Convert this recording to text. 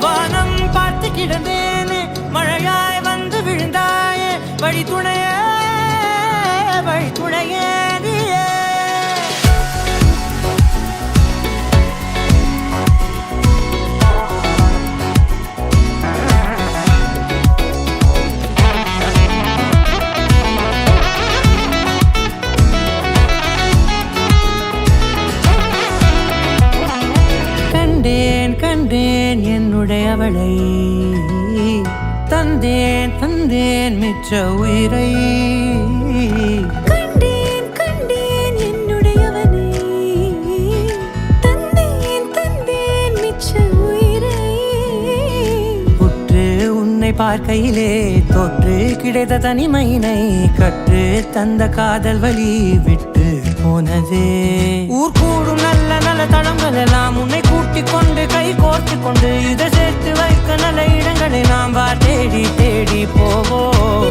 வானம் பார்த்து கிடந்தேனே மழையாய் வந்து விழுந்தாயே வழி துணையே நீயே கண்டேன் என்னுடையவளை தந்தேன் மிச்ச உயிரை கண்டேன் என்னுடையவனை தந்தேன் மிச்ச உயிரை உற்று உன்னை பார்க்கையிலே தொற்று கிடைத்த தனிமையினை கற்று தந்த காதல் வழி விட்டு போனதே ஊர் கூடும் நல்ல நல்ல தளங்கள் எல்லாம் உன்னை கூட்டிக் கொண்டு கை கோர்த்து கொண்டு இதை சேர்த்து வைக்க நல்ல இடங்களை நாம் தேடி போவோம்.